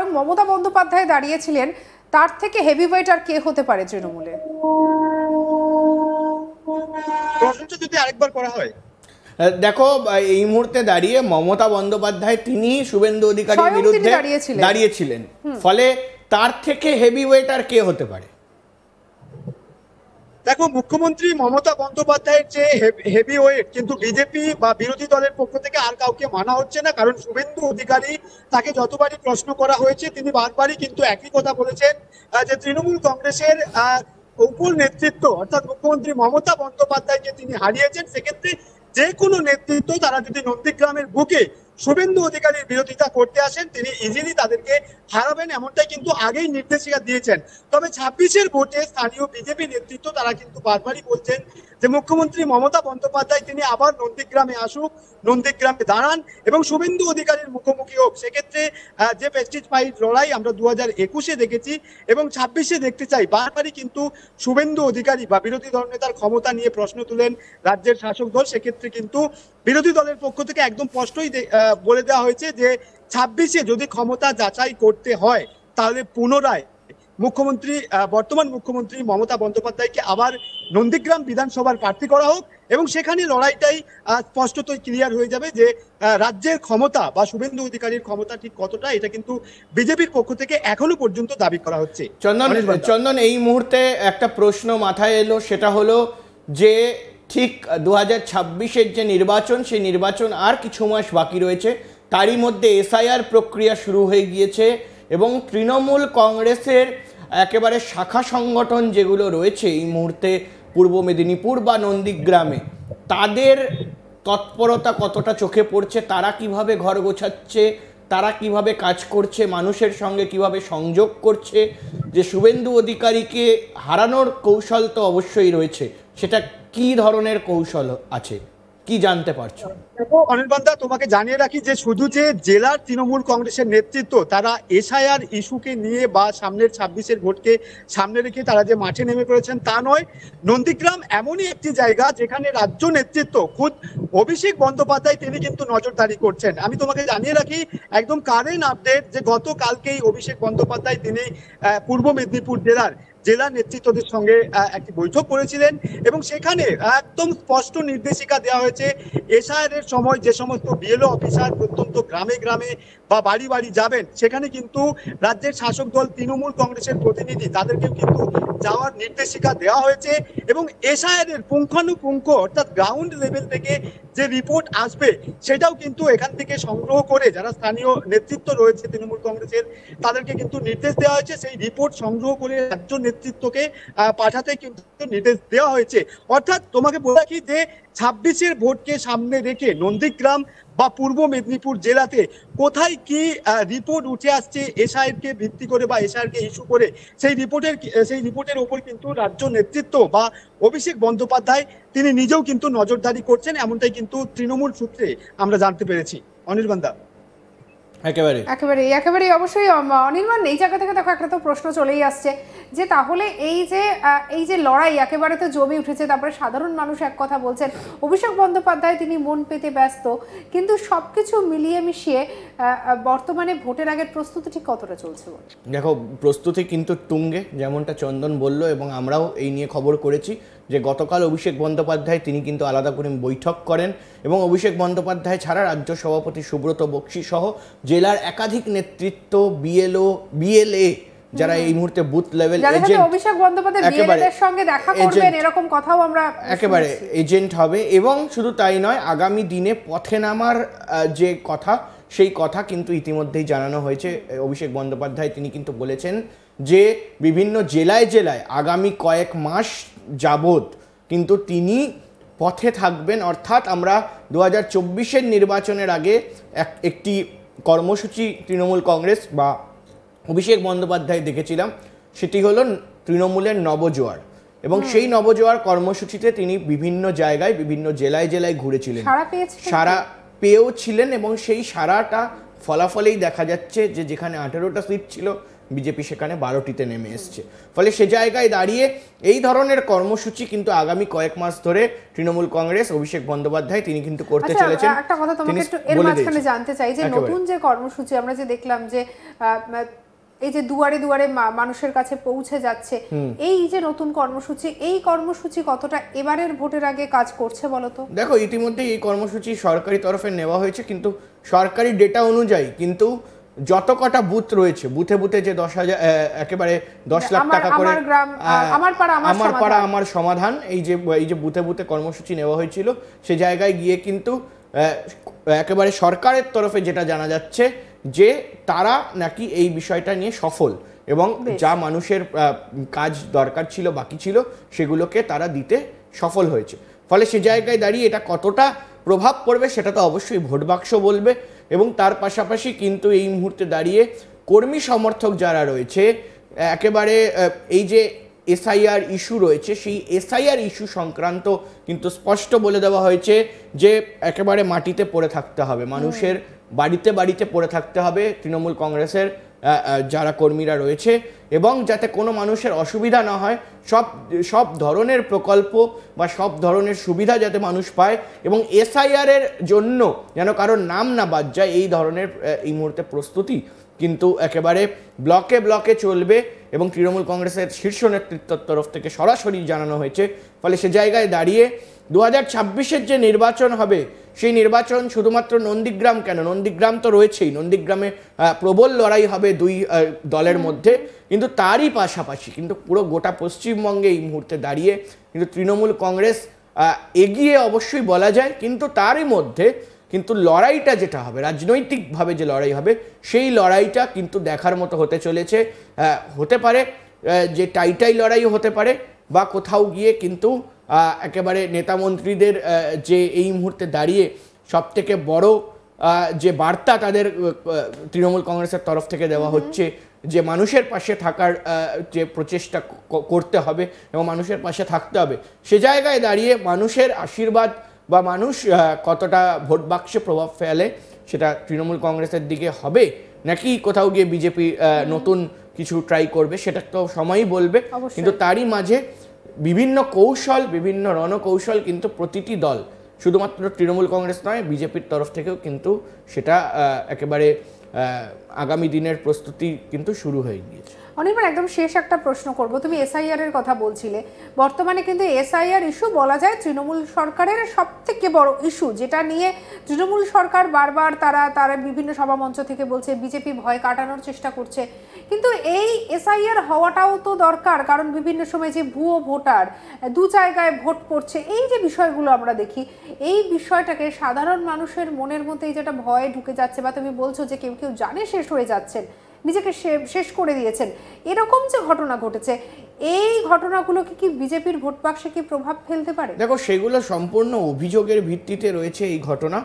স্বয়ং মমতা বন্দ্যোপাধ্যায় দাঁড়িয়েছিলেন, তার থেকে হেভিওয়েট আর কে হতে পারে তৃণমূলে? প্রশ্নটা যদি আরেকবার করা হয়। দেখো, এই মুহূর্তে দাঁড়িয়ে মমতা বন্দ্যোপাধ্যায় তিনি শুভেন্দু অধিকারীর বিরুদ্ধে দাঁড়িয়েছিলেন, ফলে তার থেকে হেভিওয়েট আর কে হতে পারে? দেখো, মুখ্যমন্ত্রী মমতা বন্দ্যোপাধ্যায়ের যে হেভিওয়েট কিন্তু বিজেপি বা বিরোধী দলের পক্ষ থেকে আর কাউকে মানা হচ্ছে না। কারণ শুভেন্দু অধিকারী, তাকে যতবারই প্রশ্ন করা হয়েছে তিনি বারবারই কিন্তু একই কথা বলেছেন যে তৃণমূল কংগ্রেসের উপর নেতৃত্ব অর্থাৎ মুখ্যমন্ত্রী মমতা বন্দ্যোপাধ্যায়কে তিনি হারিয়েছেন। সেক্ষেত্রে যে কোনো নেতৃত্ব তারা যদি নন্দীগ্রামের বুকে শুভেন্দু অধিকারীর বিরোধিতা করতে আসেন, তিনি ইজিলি তাদেরকে হারাবেন, এমনটাই কিন্তু আগেই নির্দেশিকা দিয়েছেন। তবে 26-এর ভোটে স্থানীয় বিজেপি নেতৃত্ব তারা কিন্তু বারবারই বলছেন যে মুখ্যমন্ত্রী মমতা বন্দ্যোপাধ্যায় তিনি আবার নন্দীগ্রামে আসুক, নন্দীগ্রামে দাঁড়ান এবং শুভেন্দু অধিকারীর মুখোমুখি হোক। সেক্ষেত্রে যে প্রেস্টিজ ফাইট লড়াই আমরা 2021-এ দেখেছি এবং 26-এ দেখতে চাই। বারবারই কিন্তু শুভেন্দু অধিকারী বা বিরোধী দলনেতার ক্ষমতা নিয়ে প্রশ্ন তুলেন রাজ্যের শাসক দল। সেক্ষেত্রে কিন্তু বিরোধী দলের পক্ষ থেকে একদম স্পষ্টই বলে দেওয়া হয়েছে যে 26-এ যদি ক্ষমতা যাচাই করতে হয় তাহলে পুনরায় বর্তমান মুখ্যমন্ত্রী মমতা বন্দ্যোপাধ্যায়কে আবার নন্দীগ্রাম বিধানসভার প্রার্থী করা হোক এবং সেখানে লড়াইটাই স্পষ্টতই ক্লিয়ার হয়ে যাবে যে রাজ্যের ক্ষমতা বা শুভেন্দু অধিকারীর ক্ষমতা ঠিক কতটা, এটা কিন্তু বিজেপির পক্ষ থেকে এখনো পর্যন্ত দাবি করা হচ্ছে। চন্দন, এই মুহূর্তে একটা প্রশ্ন মাথায় এলো, সেটা হলো যে ঠিক 2026-এর যে নির্বাচন, সেই নির্বাচন আর কিছু মাস বাকি রয়েছে, তারই মধ্যে এসআইআর প্রক্রিয়া শুরু হয়ে গিয়েছে এবং তৃণমূল কংগ্রেসের একেবারে শাখা সংগঠন যেগুলো রয়েছে এই মুহূর্তে পূর্ব মেদিনীপুর বা নন্দীগ্রামে, তাদের তৎপরতা কতটা চোখে পড়ছে? তারা কিভাবে ঘর গোছাচ্ছে, তারা কিভাবে কাজ করছে, মানুষের সঙ্গে কিভাবে সংযোগ করছে? যে শুভেন্দু অধিকারীকে হারানোর কৌশল তো অবশ্যই রয়েছে, সেটা কি ধরনের কৌশল আছে, কি জানতে পারছো? অনির্বাণ দা, তোমাকে জানিয়ে রাখি যে শুধু যে জেলার তৃণমূল কংগ্রেসের নেতৃত্ব তারা এসআইআর ইস্যুকে নিয়ে বা সামনের 26-এর ভোটকে সামনে রেখে তারা যে মাঠে নেমে পড়েছেন তা নয়। নন্দীগ্রাম এমনই একটি জায়গা যেখানে রাজ্য নেতৃত্ব খুদ অভিষেক বন্দ্যোপাধ্যায় তিনি কিন্তু নজরদারি করছেন। আমি তোমাকে জানিয়ে রাখি একদম কারেন্ট আপডেট যে গতকালকেই অভিষেক বন্দ্যোপাধ্যায় তিনি পূর্ব মেদিনীপুর জেলা নেতৃত্বদের সঙ্গে একটি বৈঠক করেছিলেন এবং সেখানে একদম স্পষ্ট নির্দেশিকা দেওয়া হয়েছে এসআইআর এর সময় যে সমস্ত বিএলও অফিসার প্রত্যন্ত গ্রামে গ্রামে বা বাড়ি বাড়ি যাবেন, সেখানে কিন্তু রাজ্যের শাসক দল তৃণমূল কংগ্রেসের প্রতিনিধি তাদেরকেও কিন্তু যাওয়ার নির্দেশিকা দেওয়া হয়েছে এবং এসআইআর এর পুঙ্খানুপুঙ্খ অর্থাৎ গ্রাউন্ড লেভেল থেকে যে রিপোর্ট আসবে সেটাও কিন্তু এখান থেকে সংগ্রহ করে যারা স্থানীয় নেতৃত্ব রয়েছে তৃণমূল কংগ্রেসের তাদেরকে কিন্তু নির্দেশ দেওয়া হয়েছে সেই রিপোর্ট সংগ্রহ করে রাজ্য নেতৃত্বকে পাঠাতে কিন্তু নির্দেশ দেওয়া হয়েছে। অর্থাৎ তোমাকে বলে রাখি যে 26-এর ভোটকে সামনে রেখে নন্দীগ্রাম বা পূর্ব মেদিনীপুর জেলাতে কোথায় কি রিপোর্ট উঠে আসছে এসআইআর কে ভিত্তি করে বা এসআইআর কে ইস্যু করে, সেই রিপোর্টের উপর কিন্তু রাজ্য নেতৃত্ব বা অভিষেক বন্দ্যোপাধ্যায় তিনি নিজেও কিন্তু নজরদারি করছেন, এমনটাই কিন্তু তৃণমূল সূত্রে আমরা জানতে পেরেছি। অনির্বাণ দা, একেবারে অবশ্যই অনির্বাণ, এই জায়গা থেকে দেখো একটা তো প্রশ্ন চলেই আসছে যে তাহলে এই যে লড়াই একেবারে তো জমে উঠেছে, তারপরে সাধারণ মানুষ এক কথা বলছেন, অভিষেক বন্দ্যোপাধ্যায় তিনি মন পেতে ব্যস্ত, কিন্তু সবকিছু মিলিয়ে মিশিয়ে বর্তমানে ভোটের আগের প্রস্তুতি ঠিক কতটা চলছে? দেখো, প্রস্তুতি কিন্তু তুঙ্গে, যেমনটা চন্দন বলল এবং আমরাও এই নিয়ে খবর করেছি যে গতকাল অভিষেক বন্দ্যোপাধ্যায় তিনি কিন্তু আলাদা করে বৈঠক করেন এবং অভিষেক বন্দ্যোপাধ্যায় ছাড়া রাজ্য সভাপতি সুব্রত বক্সি সহ জেলার একাধিক নেতৃত্ব, বিএলও, বিএলএ যারা এই মুহূর্তে booth level agent, Abhishek Bandyopadhyay বিএলএর সঙ্গে দেখা করবেন এরকম কথাও আমরা একেবারে এজেন্ট হবে। এবং শুধু তাই নয়, আগামী দিনে পথে নামার যে কথা, সেই কথা কিন্তু ইতিমধ্যেই জানানো হয়েছে। অভিষেক বন্দ্যোপাধ্যায় তিনি কিন্তু বলেছেন যে বিভিন্ন জেলায় জেলায় আগামী কয়েক মাস যাবৎ কিন্তু তিনি পথে থাকবেন। অর্থাৎ আমরা 2024-এর নির্বাচনের আগে একটি কর্মসূচি তৃণমূল কংগ্রেস বা অভিষেক বন্দ্যোপাধ্যায় দেখেছিলাম, সেটি হলো তৃণমূলের নবজোয়ার এবং সেই নবজোয়ার কর্মসূচিতে তিনি বিভিন্ন জায়গায় বিভিন্ন জেলায় জেলায় ঘুরেছিলেন, সারা পেয়েও ছিলেন এবং সেই সারাটা ফলাফলেই দেখা যাচ্ছে যে যেখানে 18টা সিট ছিল বিজেপি সেখানে 12টিতে নেমে এসছে। ফলে সে জায়গায় দাঁড়িয়ে এই ধরনের কর্মসূচি কিন্তু আগামী কয়েক মাস ধরে তৃণমূল কংগ্রেস, অভিষেক বন্দ্যোপাধ্যায় তিনি কিন্তু করতে আচ্ছা, চলেছেন। একটা কথা তোমাকে তিনি একটু এর বলে মাঝখানে দিয়েছেন। জানতে চাই যে একেবারে। নতুন যে কর্মসূচি আমরা যে দেখলাম যে এই যে দুয়ারে দুয়ারে মানুষের কাছে পৌঁছে যাচ্ছে, এই যে নতুন কর্মসূচি, এই কর্মসূচি কতটা এবারের ভোটের আগে কাজ করছে বলো তো? দেখো, ইতিমধ্যে এই কর্মসূচি সরকারি তরফে নেওয়া হয়েছে, কিন্তু সরকারি ডেটা অনুযায়ী কিন্তু যত কটা বুথ রয়েছে, বুথে বুথে যে 10,000 একেবারে 10 লাখ টাকা করে আমার গ্রাম, আমার পাড়া আমার সমাধান, এই যে বুথে বুথে কর্মসূচি নেওয়া হয়েছিল, সে জায়গায় গিয়ে কিন্তু একেবারে সরকারের তরফে যেটা জানা যাচ্ছে যে তারা নাকি এই বিষয়টা নিয়ে সফল, এবং যা মানুষের কাজ দরকার ছিল, বাকি ছিল, সেগুলোকে তারা দিতে সফল হয়েছে। ফলে সে জায়গায় দাঁড়িয়ে এটা কতটা প্রভাব পড়বে সেটা তো অবশ্যই ভোট বাক্স বলবে। এবং তার পাশাপাশি কিন্তু এই মুহূর্তে দাঁড়িয়ে কর্মী সমর্থক যারা রয়েছে, একেবারে এই যে এসআইআর ইস্যু রয়েছে, সেই এসআইআর ইস্যু সংক্রান্ত কিন্তু স্পষ্ট বলে দেওয়া হয়েছে যে একেবারে মাটিতে পড়ে থাকতে হবে, মানুষের বাড়িতে বাড়িতে পড়ে থাকতে হবে তৃণমূল কংগ্রেসের যারা কর্মীরা রয়েছে, এবং যাতে কোনো মানুষের অসুবিধা না হয়, সব ধরনের প্রকল্প বা সব ধরনের সুবিধা যাতে মানুষ পায়, এবং এসআইআরের জন্য যেন কারোর নাম না বাদ যায়, এই ধরনের এই মুহূর্তে প্রস্তুতি কিন্তু একেবারে ব্লকে ব্লকে চলবে, এবং তৃণমূল কংগ্রেসের শীর্ষ নেতৃত্বের তরফ থেকে সরাসরি জানানো হয়েছে। ফলে সে জায়গায় দাঁড়িয়ে 2026-এর যে নির্বাচন হবে, সেই নির্বাচন শুধুমাত্র নন্দীগ্রাম কেন, নন্দীগ্রাম তো রয়েছেই, নন্দীগ্রামে প্রবল লড়াই হবে দুই দলের মধ্যে, কিন্তু তারই পাশাপাশি কিন্তু পুরো গোটা পশ্চিমবঙ্গে এই মুহূর্তে দাঁড়িয়ে কিন্তু তৃণমূল কংগ্রেস এগিয়ে অবশ্যই বলা যায়, কিন্তু তারই মধ্যে কিন্তু লড়াইটা যেটা হবে, রাজনৈতিকভাবে যে লড়াই হবে, সেই লড়াইটা কিন্তু দেখার মতো হতে চলেছে। হতে পারে যে টাইটাই লড়াই হতে পারে, বা কোথাও গিয়ে কিন্তু একেবারে নেতা মন্ত্রীদের যে এই মুহূর্তে দাঁড়িয়ে সবথেকে বড় যে বার্তা তাদের তৃণমূল কংগ্রেসের তরফ থেকে দেওয়া হচ্ছে, যে মানুষের পাশে থাকার যে প্রচেষ্টা করতে হবে এবং মানুষের পাশে থাকতে হবে, সে জায়গায় দাঁড়িয়ে মানুষের আশীর্বাদ বা মানুষ কতটা ভোট বাক্সে প্রভাব ফেলে সেটা তৃণমূল কংগ্রেসের দিকে হবে, নাকি কোথাও গিয়ে বিজেপি নতুন কিছু ট্রাই করবে, সেটা তো সময়ই বলবে। কিন্তু তারই মাঝে বিভিন্ন কৌশল, বিভিন্ন রণকৌশল কিন্তু প্রতিটি দল, শুধুমাত্র তৃণমূল কংগ্রেস নয়, বিজেপির তরফ থেকেও কিন্তু সেটা একেবারে আগামী দিনের প্রস্তুতি কিন্তু শুরু হয়ে গিয়েছে। অনির্বাণ, একদম শেষ একটা প্রশ্ন করব, তুমি এসআইআর এর কথা বলছিলে, বর্তমানে কিন্তু এসআইআর ইস্যু বলা যায় তৃণমূল সরকারের সবথেকে বড় ইস্যু, যেটা নিয়ে তৃণমূল সরকার বারবার তারা বিভিন্ন সভামঞ্চ থেকে বলছে বিজেপি ভয় কাটানোর চেষ্টা করছে, কিন্তু এই এসআইআর হওয়াটাও তো দরকার, কারণ বিভিন্ন সময় যে ভুয়ো ভোটার দু জায়গায় ভোট পড়ছে, এই যে বিষয়গুলো আমরা দেখি, এই বিষয়টাকে সাধারণ মানুষের মনের মধ্যে যেটা ভয় ঢুকে যাচ্ছে, বা তুমি বলছো যে কেউ কেউ জানে শেষ হয়ে যাচ্ছেন, নিজেকে শেষ করে দিয়েছেন, এরকম যে ঘটনা ঘটেছে, এই ঘটনাগুলোকে কি বিজেপির ভোট বাক্সে কি প্রভাব ফেলতে পারে? দেখো, সেগুলো সম্পূর্ণ অভিযোগের ভিত্তিতে রয়েছে এই ঘটনা,